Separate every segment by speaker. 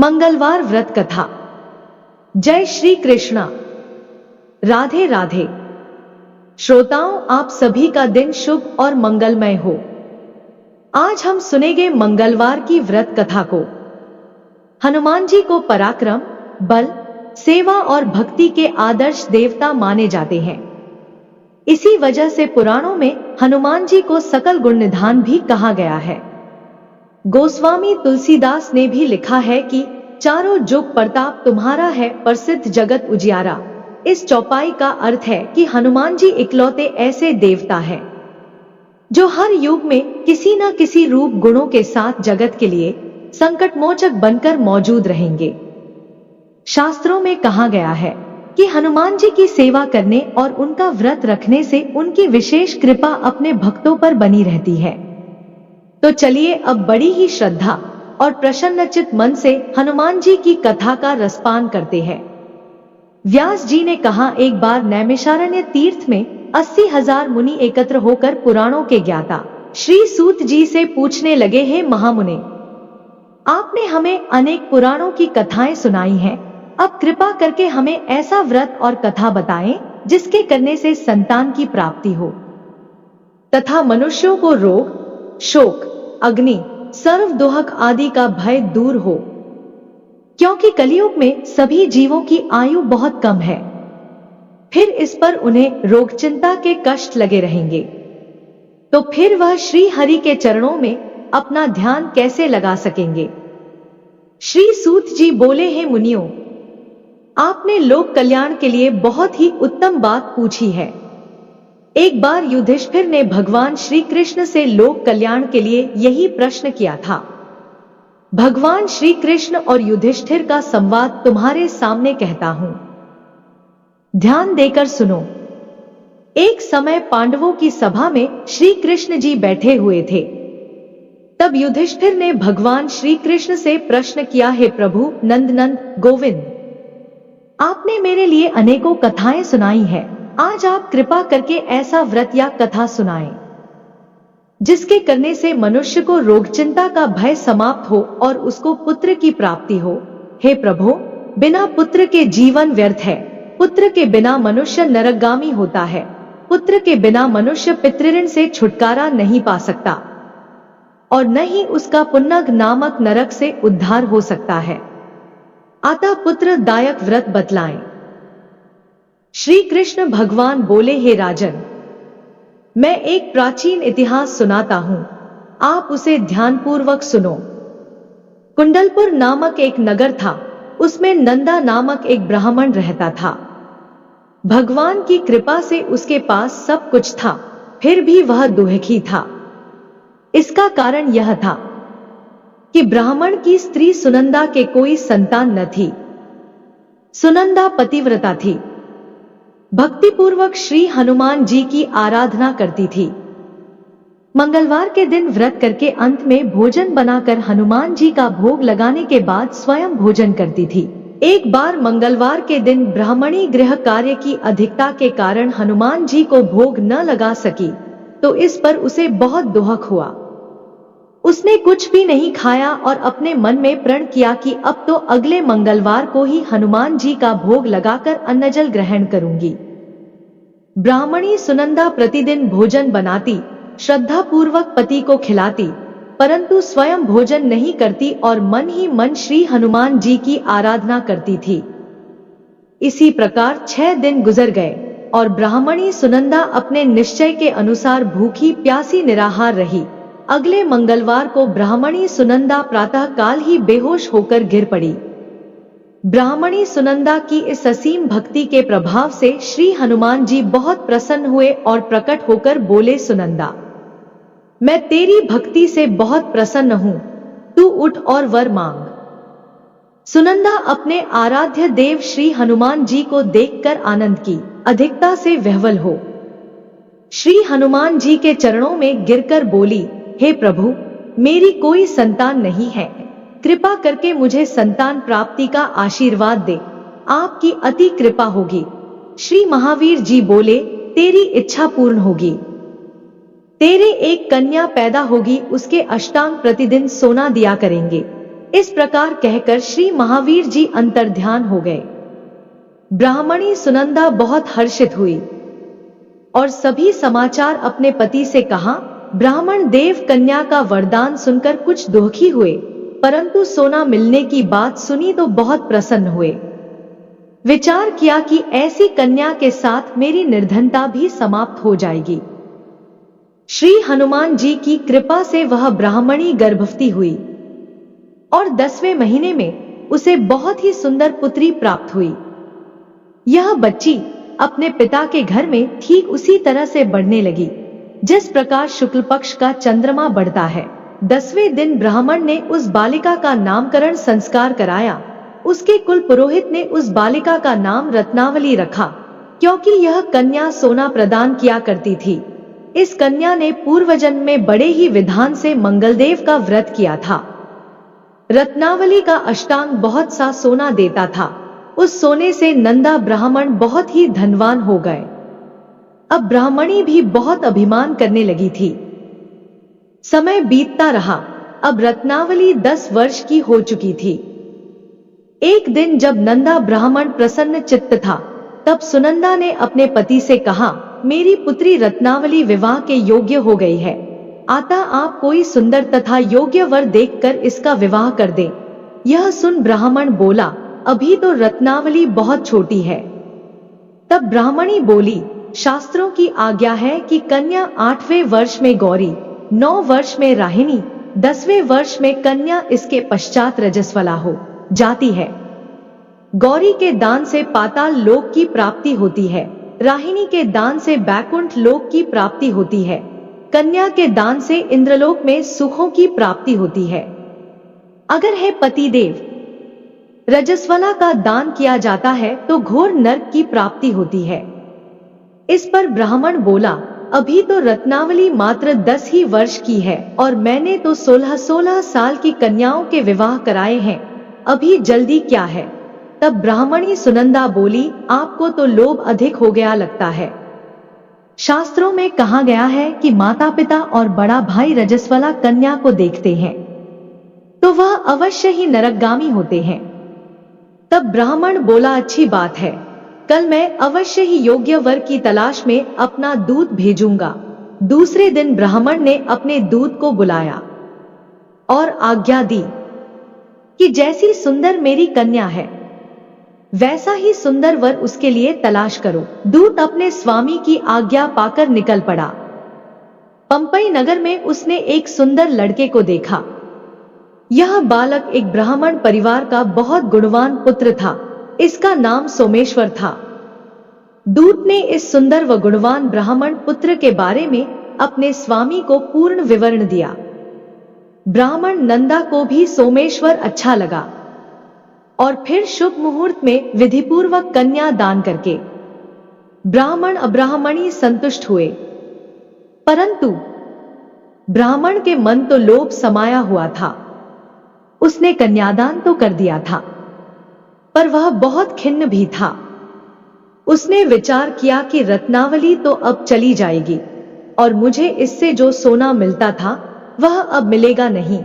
Speaker 1: मंगलवार व्रत कथा। जय श्री कृष्णा। राधे राधे। श्रोताओं, आप सभी का दिन शुभ और मंगलमय हो। आज हम सुनेंगे मंगलवार की व्रत कथा को। हनुमान जी को पराक्रम, बल, सेवा और भक्ति के आदर्श देवता माने जाते हैं। इसी वजह से पुराणों में हनुमान जी को सकल गुण निधान भी कहा गया है। गोस्वामी तुलसीदास ने भी लिखा है कि चारों जुग प्रताप तुम्हारा है, प्रसिद्ध जगत उजियारा। इस चौपाई का अर्थ है कि हनुमान जी इकलौते ऐसे देवता हैं जो हर युग में किसी न किसी रूप गुणों के साथ जगत के लिए संकटमोचक बनकर मौजूद रहेंगे। शास्त्रों में कहा गया है कि हनुमान जी की सेवा करने और उनका व्रत रखने से उनकी विशेष कृपा अपने भक्तों पर बनी रहती है। तो चलिए अब बड़ी ही श्रद्धा और प्रसन्नचित मन से हनुमान जी की कथा का रसपान करते हैं। व्यास जी ने कहा, एक बार नैमिषारण्य तीर्थ में 80,000 मुनि एकत्र होकर पुराणों के ज्ञाता श्री सूत जी से पूछने लगे, हे महामुने, आपने हमें अनेक पुराणों की कथाएं सुनाई हैं, अब कृपा करके हमें ऐसा व्रत और कथा बताएं जिसके करने से संतान की प्राप्ति हो तथा मनुष्यों को रोग, शोक, अग्नि, सर्व दुहक आदि का भय दूर हो, क्योंकि कलियुग में सभी जीवों की आयु बहुत कम है। फिर इस पर उन्हें रोग चिंता के कष्ट लगे रहेंगे, तो फिर वह श्री हरि के चरणों में अपना ध्यान कैसे लगा सकेंगे। श्री सूत जी बोले, हे मुनियों, आपने लोक कल्याण के लिए बहुत ही उत्तम बात पूछी है। एक बार युधिष्ठिर ने भगवान श्री कृष्ण से लोक कल्याण के लिए यही प्रश्न किया था। भगवान श्री कृष्ण और युधिष्ठिर का संवाद तुम्हारे सामने कहता हूं, ध्यान देकर सुनो। एक समय पांडवों की सभा में श्री कृष्ण जी बैठे हुए थे। तब युधिष्ठिर ने भगवान श्री कृष्ण से प्रश्न किया, हे प्रभु नंदनंद गोविंद, आपने मेरे लिए अनेकों कथाएं सुनाई है, आज आप कृपा करके ऐसा व्रत या कथा सुनाएं जिसके करने से मनुष्य को रोग चिंता का भय समाप्त हो और उसको पुत्र की प्राप्ति हो। हे प्रभु, बिना पुत्र के जीवन व्यर्थ है, पुत्र के बिना मनुष्य नरकगामी होता है, पुत्र के बिना मनुष्य पितृऋण से छुटकारा नहीं पा सकता और न ही उसका पुन्नग नामक नरक से उद्धार हो सकता है। अतः पुत्र दायक व्रत बतलाएं। श्री कृष्ण भगवान बोले, हे राजन, मैं एक प्राचीन इतिहास सुनाता हूं, आप उसे ध्यानपूर्वक सुनो। कुंडलपुर नामक एक नगर था, उसमें नंदा नामक एक ब्राह्मण रहता था। भगवान की कृपा से उसके पास सब कुछ था, फिर भी वह दुखी था। इसका कारण यह था कि ब्राह्मण की स्त्री सुनंदा के कोई संतान न थी। सुनंदा पतिव्रता थी, भक्तिपूर्वक श्री हनुमान जी की आराधना करती थी। मंगलवार के दिन व्रत करके अंत में भोजन बनाकर हनुमान जी का भोग लगाने के बाद स्वयं भोजन करती थी। एक बार मंगलवार के दिन ब्राह्मणी गृह कार्य की अधिकता के कारण हनुमान जी को भोग न लगा सकी, तो इस पर उसे बहुत दुख हुआ। उसने कुछ भी नहीं खाया और अपने मन में प्रण किया कि अब तो अगले मंगलवार को ही हनुमान जी का भोग लगाकर अन्नजल ग्रहण करूंगी। ब्राह्मणी सुनंदा प्रतिदिन भोजन बनाती, श्रद्धा पूर्वक पति को खिलाती, परंतु स्वयं भोजन नहीं करती और मन ही मन श्री हनुमान जी की आराधना करती थी। इसी प्रकार 6 दिन गुजर गए और ब्राह्मणी सुनंदा अपने निश्चय के अनुसार भूखी प्यासी निराहार रही। अगले मंगलवार को ब्राह्मणी सुनंदा प्रातः काल ही बेहोश होकर गिर पड़ी। ब्राह्मणी सुनंदा की इस असीम भक्ति के प्रभाव से श्री हनुमान जी बहुत प्रसन्न हुए और प्रकट होकर बोले, सुनंदा, मैं तेरी भक्ति से बहुत प्रसन्न हूं, तू उठ और वर मांग। सुनंदा अपने आराध्य देव श्री हनुमान जी को देखकर आनंद की अधिकता से विह्वल हो श्री हनुमान जी के चरणों में गिरकर बोली, हे प्रभु, मेरी कोई संतान नहीं है, कृपा करके मुझे संतान प्राप्ति का आशीर्वाद दे, आपकी अति कृपा होगी। श्री महावीर जी बोले, तेरी इच्छा पूर्ण होगी, तेरे एक कन्या पैदा होगी, उसके अष्टांग प्रतिदिन सोना दिया करेंगे। इस प्रकार कहकर श्री महावीर जी अंतर्ध्यान हो गए। ब्राह्मणी सुनंदा बहुत हर्षित हुई और सभी समाचार अपने पति से कहा। ब्राह्मण देव कन्या का वरदान सुनकर कुछ दुखी हुए, परंतु सोना मिलने की बात सुनी तो बहुत प्रसन्न हुए। विचार किया कि ऐसी कन्या के साथ मेरी निर्धनता भी समाप्त हो जाएगी। श्री हनुमान जी की कृपा से वह ब्राह्मणी गर्भवती हुई और 10वें महीने में उसे बहुत ही सुंदर पुत्री प्राप्त हुई। यह बच्ची अपने पिता के घर में ठीक उसी तरह से बढ़ने लगी जिस प्रकार शुक्ल पक्ष का चंद्रमा बढ़ता है। 10वें दिन ब्राह्मण ने उस बालिका का नामकरण संस्कार कराया। उसके कुल पुरोहित ने उस बालिका का नाम रत्नावली रखा, क्योंकि यह कन्या सोना प्रदान किया करती थी। इस कन्या ने पूर्वजन्म में बड़े ही विधान से मंगलदेव का व्रत किया था। रत्नावली का अष्टांग बहुत सा सोना देता था। उस सोने से नंदा ब्राह्मण बहुत ही धनवान हो गए। अब ब्राह्मणी भी बहुत अभिमान करने लगी थी। समय बीतता रहा। अब रत्नावली 10 वर्ष की हो चुकी थी। एक दिन जब नंदा ब्राह्मण प्रसन्न चित्त था, तब सुनंदा ने अपने पति से कहा, मेरी पुत्री रत्नावली विवाह के योग्य हो गई है। अतः आप कोई सुंदर तथा योग्य वर देखकर इसका विवाह कर दें। यह सुन ब्राह्मण बोला, अभी तो रत्नावली बहुत छोटी है। तब ब्राह्मणी बोली, शास्त्रों की आज्ञा है कि कन्या 8वें वर्ष में गौरी, 9 वर्ष में राहिणी, 10वें वर्ष में कन्या, इसके पश्चात रजस्वला हो जाती है। गौरी के दान से पाताल लोक की प्राप्ति होती है, राहिणी के दान से बैकुंठ लोक की प्राप्ति होती है, कन्या के दान से इंद्रलोक में सुखों की प्राप्ति होती है। अगर है पतिदेव रजस्वला का दान किया जाता है तो घोर नरक की प्राप्ति होती है। इस पर ब्राह्मण बोला, अभी तो रत्नावली मात्र 10 ही वर्ष की है और मैंने तो 16-16 साल की कन्याओं के विवाह कराए हैं, अभी जल्दी क्या है। तब ब्राह्मणी सुनंदा बोली, आपको तो लोभ अधिक हो गया लगता है। शास्त्रों में कहा गया है कि माता पिता और बड़ा भाई रजस्वला कन्या को देखते हैं तो वह अवश्य ही नरकगामी होते हैं। तब ब्राह्मण बोला, अच्छी बात है, कल मैं अवश्य ही योग्य वर की तलाश में अपना दूत भेजूंगा। दूसरे दिन ब्राह्मण ने अपने दूत को बुलाया और आज्ञा दी कि जैसी सुंदर मेरी कन्या है वैसा ही सुंदर वर उसके लिए तलाश करो। दूत अपने स्वामी की आज्ञा पाकर निकल पड़ा। पंपई नगर में उसने एक सुंदर लड़के को देखा। यह बालक एक ब्राह्मण परिवार का बहुत गुणवान पुत्र था। इसका नाम सोमेश्वर था। दूत ने इस सुंदर व गुणवान ब्राह्मण पुत्र के बारे में अपने स्वामी को पूर्ण विवरण दिया। ब्राह्मण नंदा को भी सोमेश्वर अच्छा लगा और फिर शुभ मुहूर्त में विधिपूर्वक कन्या दान करके ब्राह्मण अब्राह्मणी संतुष्ट हुए। परंतु ब्राह्मण के मन तो लोभ समाया हुआ था। उसने कन्यादान तो कर दिया था, पर वह बहुत खिन्न भी था। उसने विचार किया कि रत्नावली तो अब चली जाएगी और मुझे इससे जो सोना मिलता था वह अब मिलेगा नहीं।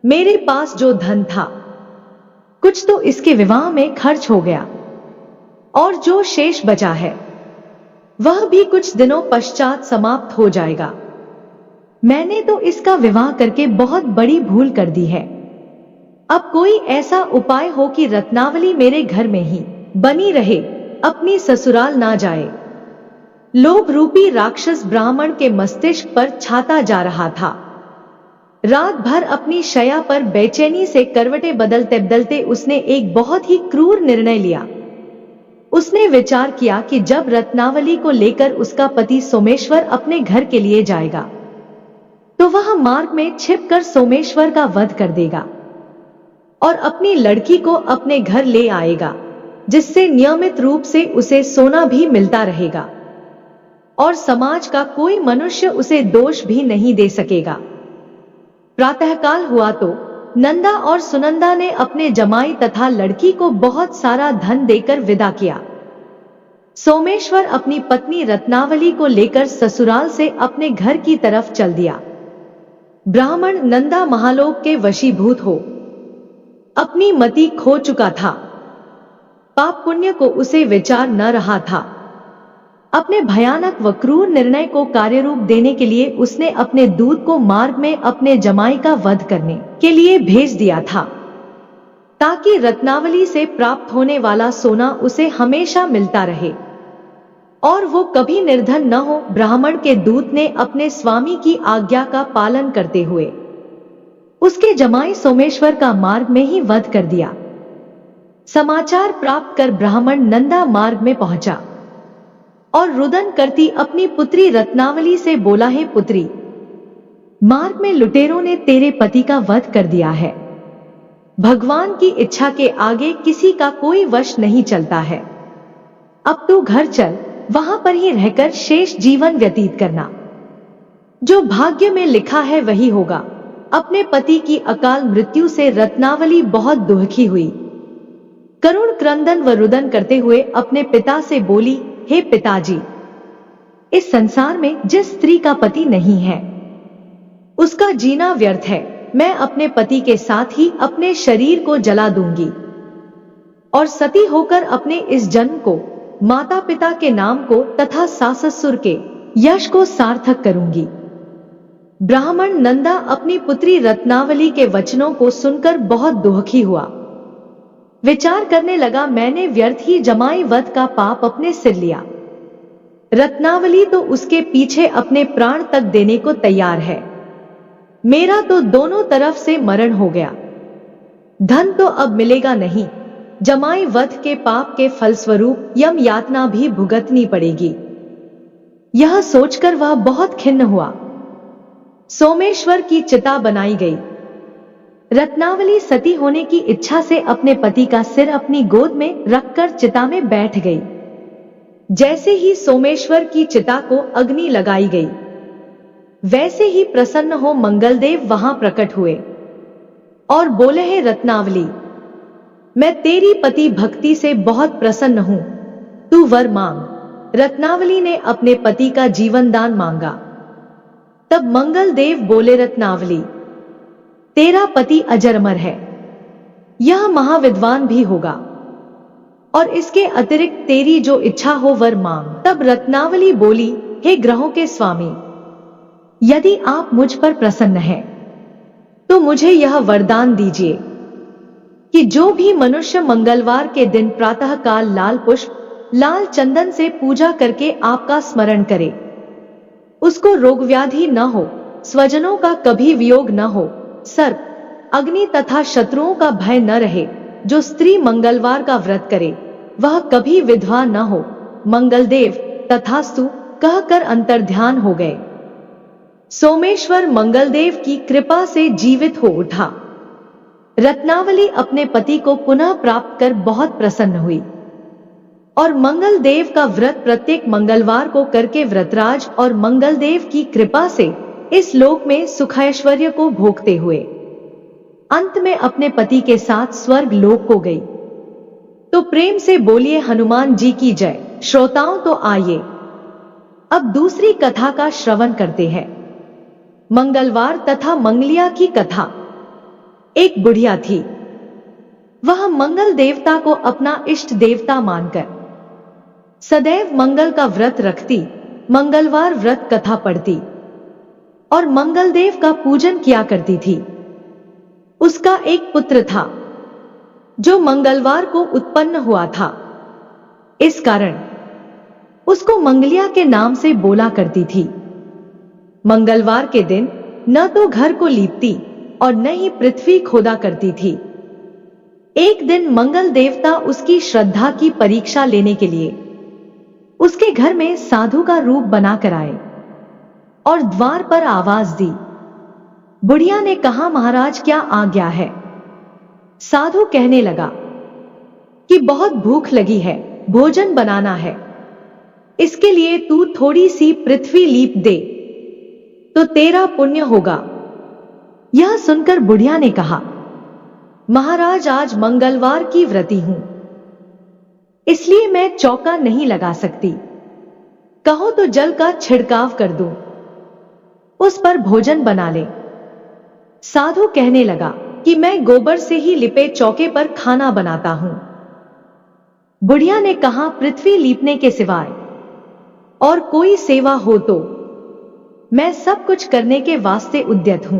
Speaker 1: मेरे पास जो धन था कुछ तो इसके विवाह में खर्च हो गया और जो शेष बचा है वह भी कुछ दिनों पश्चात समाप्त हो जाएगा। मैंने तो इसका विवाह करके बहुत बड़ी भूल कर दी है। अब कोई ऐसा उपाय हो कि रत्नावली मेरे घर में ही बनी रहे, अपनी ससुराल ना जाए। लोभ रूपी राक्षस ब्राह्मण के मस्तिष्क पर छाता जा रहा था। रात भर अपनी शया पर बेचैनी से करवटें बदलते बदलते उसने एक बहुत ही क्रूर निर्णय लिया। उसने विचार किया कि जब रत्नावली को लेकर उसका पति सोमेश्वर अपने घर के लिए जाएगा तो वह मार्ग में छिपकर सोमेश्वर का वध कर देगा और अपनी लड़की को अपने घर ले आएगा, जिससे नियमित रूप से उसे सोना भी मिलता रहेगा और समाज का कोई मनुष्य उसे दोष भी नहीं दे सकेगा। प्रातःकाल हुआ तो नंदा और सुनंदा ने अपने जमाई तथा लड़की को बहुत सारा धन देकर विदा किया। सोमेश्वर अपनी पत्नी रत्नावली को लेकर ससुराल से अपने घर की तरफ चल दिया। ब्राह्मण नंदा महालोक के वशीभूत हो अपनी मति खो चुका था। पाप पुण्य को उसे विचार न रहा था। अपने भयानक व क्रूर निर्णय को कार्यरूप देने के लिए उसने अपने दूत को मार्ग में अपने जमाई का वध करने के लिए भेज दिया था, ताकि रत्नावली से प्राप्त होने वाला सोना उसे हमेशा मिलता रहे और वो कभी निर्धन न हो। ब्राह्मण के दूत ने अपने स्वामी की आज्ञा का पालन करते हुए उसके जमाई सोमेश्वर का मार्ग में ही वध कर दिया। समाचार प्राप्त कर ब्राह्मण नंदा मार्ग में पहुंचा और रुदन करती अपनी पुत्री रत्नावली से बोला, हे पुत्री, मार्ग में लुटेरों ने तेरे पति का वध कर दिया है। भगवान की इच्छा के आगे किसी का कोई वश नहीं चलता है। अब तू घर चल, वहां पर ही रहकर शेष जीवन व्यतीत करना। जो भाग्य में लिखा है वही होगा। अपने पति की अकाल मृत्यु से रत्नावली बहुत दुखी हुई। करुण क्रंदन व रुदन करते हुए अपने पिता से बोली, हे पिताजी, इस संसार में जिस स्त्री का पति नहीं है उसका जीना व्यर्थ है। मैं अपने पति के साथ ही अपने शरीर को जला दूंगी और सती होकर अपने इस जन्म को, माता पिता के नाम को तथा सास ससुर के यश को सार्थक करूंगी। ब्राह्मण नंदा अपनी पुत्री रत्नावली के वचनों को सुनकर बहुत दुखी हुआ। विचार करने लगा, मैंने व्यर्थ ही जमाई वध का पाप अपने सिर लिया। रत्नावली तो उसके पीछे अपने प्राण तक देने को तैयार है। मेरा तो दोनों तरफ से मरण हो गया। धन तो अब मिलेगा नहीं। जमाई वध के पाप के फलस्वरूप यम यातना भी भुगतनी पड़ेगी। यह सोचकर वह बहुत खिन्न हुआ। सोमेश्वर की चिता बनाई गई। रत्नावली सती होने की इच्छा से अपने पति का सिर अपनी गोद में रखकर चिता में बैठ गई। जैसे ही सोमेश्वर की चिता को अग्नि लगाई गई, वैसे ही प्रसन्न हो मंगलदेव वहां प्रकट हुए और बोले, हे रत्नावली, मैं तेरी पति भक्ति से बहुत प्रसन्न हूं, तू वर मांग। रत्नावली ने अपने पति का जीवन दान मांगा। तब मंगलदेव बोले, रत्नावली, तेरा पति अजर अमर है, यह महाविद्वान भी होगा और इसके अतिरिक्त तेरी जो इच्छा हो वर मांग। तब रत्नावली बोली, हे ग्रहों के स्वामी, यदि आप मुझ पर प्रसन्न हैं तो मुझे यह वरदान दीजिए कि जो भी मनुष्य मंगलवार के दिन प्रातः काल लाल पुष्प, लाल चंदन से पूजा करके आपका स्मरण करे, उसको रोग व्याधि न हो, स्वजनों का कभी वियोग न हो, सर्प, अग्नि तथा शत्रुओं का भय न रहे। जो स्त्री मंगलवार का व्रत करे वह कभी विधवा न हो। मंगलदेव तथास्तु कहकर अंतर्ध्यान हो गए। सोमेश्वर मंगलदेव की कृपा से जीवित हो उठा। रत्नावली अपने पति को पुनः प्राप्त कर बहुत प्रसन्न हुई और मंगलदेव का व्रत प्रत्येक मंगलवार को करके व्रतराज और मंगलदेव की कृपा से इस लोक में सुखैश्वर्य को भोगते हुए अंत में अपने पति के साथ स्वर्ग लोक को गई। तो प्रेम से बोलिए, हनुमान जी की जय। श्रोताओं तो आइए अब दूसरी कथा का श्रवण करते हैं। मंगलवार तथा मंगलिया की कथा। एक बुढ़िया थी। वह मंगल देवता को अपना इष्ट देवता मानकर सदैव मंगल का व्रत रखती, मंगलवार व्रत कथा पढ़ती और मंगलदेव का पूजन किया करती थी। उसका एक पुत्र था जो मंगलवार को उत्पन्न हुआ था। इस कारण उसको मंगलिया के नाम से बोला करती थी। मंगलवार के दिन न तो घर को लीपती और न ही पृथ्वी खोदा करती थी। एक दिन मंगल देवता उसकी श्रद्धा की परीक्षा लेने के लिए उसके घर में साधु का रूप बनाकर आए और द्वार पर आवाज दी। बुढ़िया ने कहा, महाराज क्या आज्ञा है? साधु कहने लगा कि बहुत भूख लगी है, भोजन बनाना है, इसके लिए तू थोड़ी सी पृथ्वी लीप दे तो तेरा पुण्य होगा। यह सुनकर बुढ़िया ने कहा, महाराज आज मंगलवार की व्रती हूं, इसलिए मैं चौका नहीं लगा सकती। कहो तो जल का छिड़काव कर दूं, उस पर भोजन बना ले। साधु कहने लगा, कि मैं गोबर से ही लिपे चौके पर खाना बनाता हूं। बुढ़िया ने कहा, पृथ्वी लीपने के सिवाय और कोई सेवा हो तो मैं सब कुछ करने के वास्ते उद्यत हूं।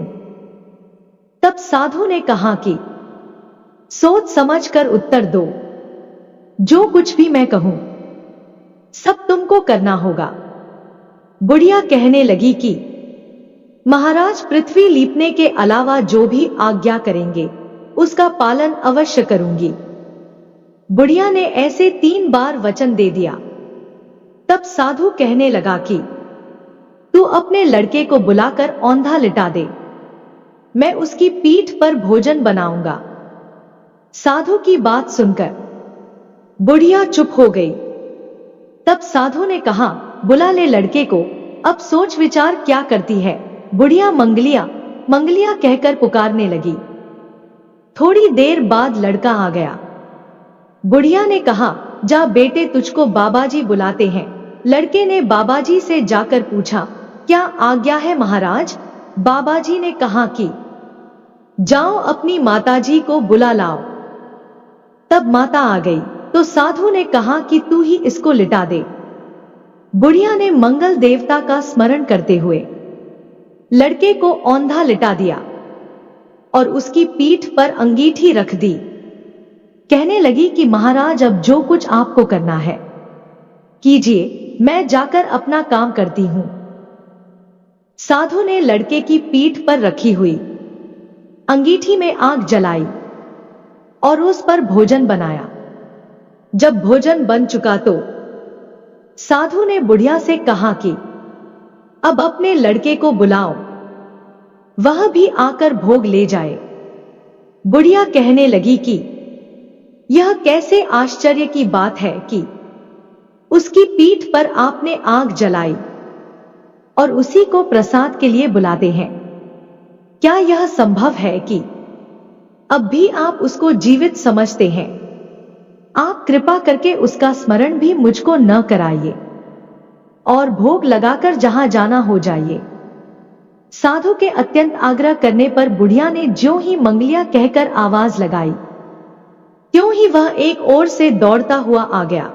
Speaker 1: तब साधु ने कहा कि सोच समझ कर उत्तर दो, जो कुछ भी मैं कहूं सब तुमको करना होगा। बुढ़िया कहने लगी कि महाराज, पृथ्वी लीपने के अलावा जो भी आज्ञा करेंगे उसका पालन अवश्य करूंगी। बुढ़िया ने ऐसे 3 बार वचन दे दिया। तब साधु कहने लगा कि तू अपने लड़के को बुलाकर औंधा लिटा दे, मैं उसकी पीठ पर भोजन बनाऊंगा। साधु की बात सुनकर बुढ़िया चुप हो गई। तब साधु ने कहा, बुला ले लड़के को, अब सोच विचार क्या करती है। बुढ़िया मंगलिया मंगलिया कहकर पुकारने लगी। थोड़ी देर बाद लड़का आ गया। बुढ़िया ने कहा, जा बेटे, तुझको बाबाजी बुलाते हैं। लड़के ने बाबाजी से जाकर पूछा, क्या आज्ञा है महाराज। बाबाजी ने कहा कि जाओ अपनी माताजी को बुला लाओ। तब माता आ गई तो साधु ने कहा कि तू ही इसको लिटा दे। बुढ़िया ने मंगल देवता का स्मरण करते हुए लड़के को औंधा लिटा दिया और उसकी पीठ पर अंगीठी रख दी। कहने लगी कि महाराज, अब जो कुछ आपको करना है कीजिए, मैं जाकर अपना काम करती हूं। साधु ने लड़के की पीठ पर रखी हुई अंगीठी में आग जलाई और उस पर भोजन बनाया। जब भोजन बन चुका तो साधु ने बुढ़िया से कहा कि अब अपने लड़के को बुलाओ, वह भी आकर भोग ले जाए। बुढ़िया कहने लगी कि यह कैसे आश्चर्य की बात है कि उसकी पीठ पर आपने आग जलाई और उसी को प्रसाद के लिए बुलाते हैं। क्या यह संभव है कि अब भी आप उसको जीवित समझते हैं? आप कृपा करके उसका स्मरण भी मुझको न कराइए और भोग लगाकर जहां जाना हो जाइए। साधु के अत्यंत आग्रह करने पर बुढ़िया ने ज्यों ही मंगलिया कहकर आवाज लगाई, त्यों ही वह एक ओर से दौड़ता हुआ आ गया।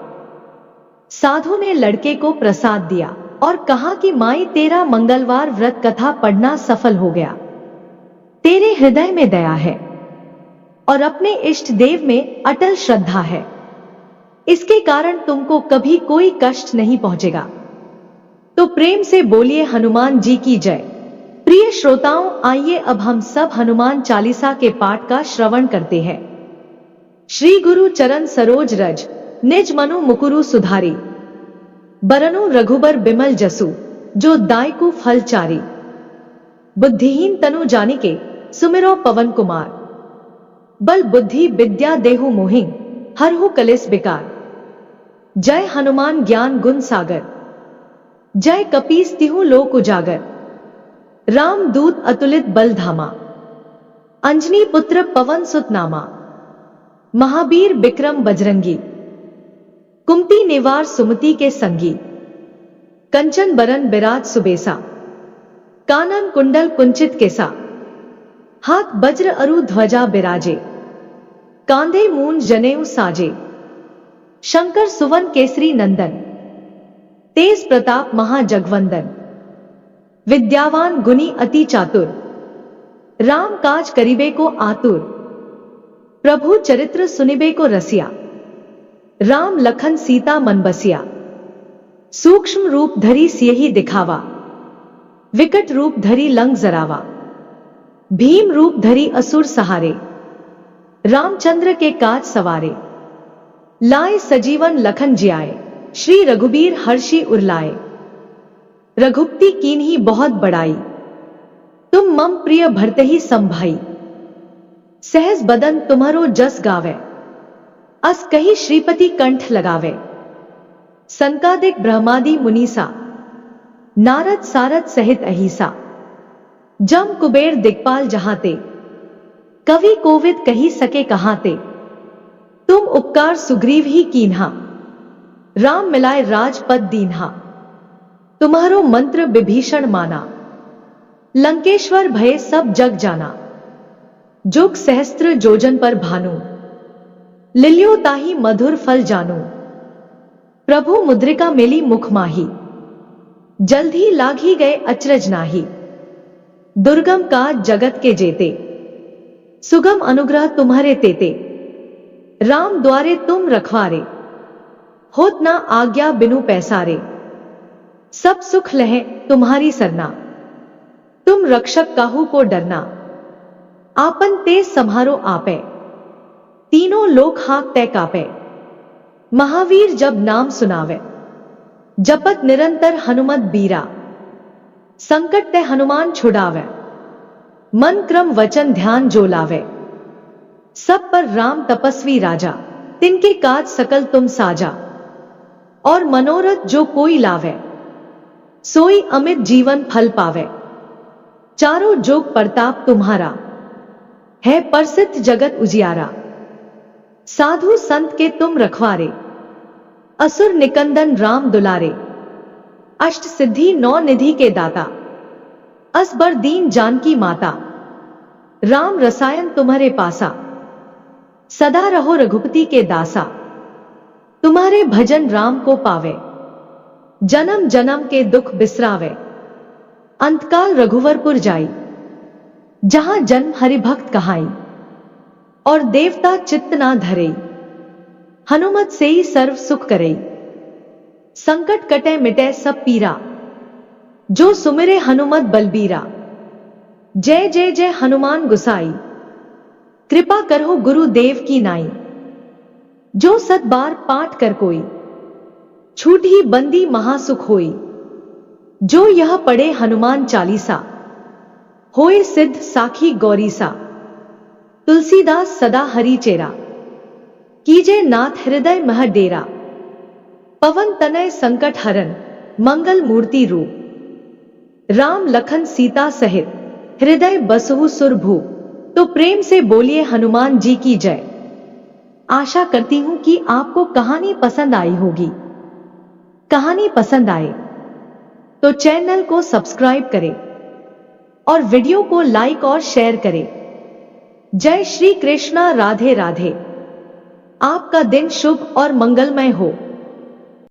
Speaker 1: साधु ने लड़के को प्रसाद दिया और कहा कि माई, तेरा मंगलवार व्रत कथा पढ़ना सफल हो गया। तेरे हृदय में दया है और अपने इष्ट देव में अटल श्रद्धा है, इसके कारण तुमको कभी कोई कष्ट नहीं पहुंचेगा। तो प्रेम से बोलिए हनुमान जी की जय। प्रिय श्रोताओं, आइए अब हम सब हनुमान चालीसा के पाठ का श्रवण करते हैं। श्री गुरु चरण सरोज रज, निज मनु मुकुरु सुधारी। बरनु रघुबर बिमल जसु, जो दायकु फल चारी। बुद्धिहीन तनु जानिके, सुमिरो पवन कुमार। बल बुद्धि विद्या देहु मोहि, हरहु कलेस विकार। जय हनुमान ज्ञान गुण सागर, जय कपीस तिहु लोक उजागर। राम दूत अतुलित बल धामा, अंजनी पुत्र पवन सुत नामा। महावीर विक्रम बजरंगी, कुमति निवार सुमति के संगी। कंचन बरन बिराज सुबेसा, कानन कुंडल कुंचित केसा। हाथ वज्र अरु ध्वजा बिराजे, कांधे मूंज जनेऊ साजे। शंकर सुवन केसरी नंदन, तेज प्रताप महाजगवंदन। विद्यावान गुणी अति चातुर, राम काज करिबे को आतुर। प्रभु चरित्र सुनिबे को रसिया, राम लखन सीता मन बसिया। सूक्ष्म रूप धरी सियहि दिखावा, विकट रूप धरी लंक जरावा। भीम रूप धरी असुर सहारे, रामचंद्र के काज सवारे। लाए सजीवन लखन जियाए, श्री रघुबीर हर्षि उरलाए। रघुपति कीन्ही बहुत बड़ाई, तुम मम प्रिय भरतहि संभाई। सहज बदन तुम्हारो जस गावे, अस कही श्रीपति कंठ लगावे। संकादिक ब्रह्मादि मुनीसा, नारद सारद सहित अहिसा। जम कुबेर दिक्पाल जहाते, कवि कोविद कही सके कहाते। तुम उपकार सुग्रीव ही कीन्हा, राम मिलाए राजपद दीन्हा। तुम्हारो मंत्र विभीषण माना, लंकेश्वर भये सब जग जाना। जुग सहस्त्र जोजन पर भानु, लिल्यो ताही मधुर फल जानू। प्रभु मुद्रिका मिली मुख माही, जल्दी लागी गए अचरज नाही। दुर्गम का जगत के जेते, सुगम अनुग्रह तुम्हारे तेते। राम द्वारे तुम रखवारे, होत ना आज्ञा बिनु पैसारे। सब सुख लहे तुम्हारी सरना, तुम रक्षक काहू को डरना। आपन ते सम्हारो आपे, तीनों लोक हाक तय कापे। महावीर जब नाम सुनावे, जपत निरंतर हनुमत बीरा। संकट ते हनुमान छुड़ावे, मन क्रम वचन ध्यान जो लावे। सब पर राम तपस्वी राजा, तिनके काज सकल तुम साजा। और मनोरथ जो कोई लावे, सोई अमित जीवन फल पावे। चारों जोग प्रताप तुम्हारा, है प्रसिद्ध जगत उजियारा। साधु संत के तुम रखवारे, असुर निकंदन राम दुलारे। अष्ट सिद्धि नौ निधि के दाता, असबर दीन जानकी माता। राम रसायन तुम्हारे पासा, सदा रहो रघुपति के दासा। तुम्हारे भजन राम को पावे, जन्म जन्म के दुख बिसरावे। अंतकाल रघुवरपुर जाई, जहां जन्म हरिभक्त कहाई। और देवता चित्त ना धरे, हनुमत से ही सर्व सुख करे। संकट कटे मिटे सब पीरा, जो सुमिरे हनुमत बलबीरा। जय जय जय हनुमान गुसाई, कृपा करो गुरुदेव की नाई। जो सत बार पाठ कर कोई, छूट ही बंदी महासुख होई। जो यह पढ़े हनुमान चालीसा, होए सिद्ध साखी गौरीसा। तुलसीदास सदा हरि चेरा, कीजे नाथ हृदय मह डेरा। पवन तनय संकट हरन, मंगल मूर्ति रूप। राम लखन सीता सहित, हृदय बसहु सुरभूप। तो प्रेम से बोलिए हनुमान जी की जय। आशा करती हूं कि आपको कहानी पसंद आई होगी। कहानी पसंद आए तो चैनल को सब्सक्राइब करें और वीडियो को लाइक और शेयर करें। जय श्री कृष्णा, राधे राधे। आपका दिन शुभ और मंगलमय हो।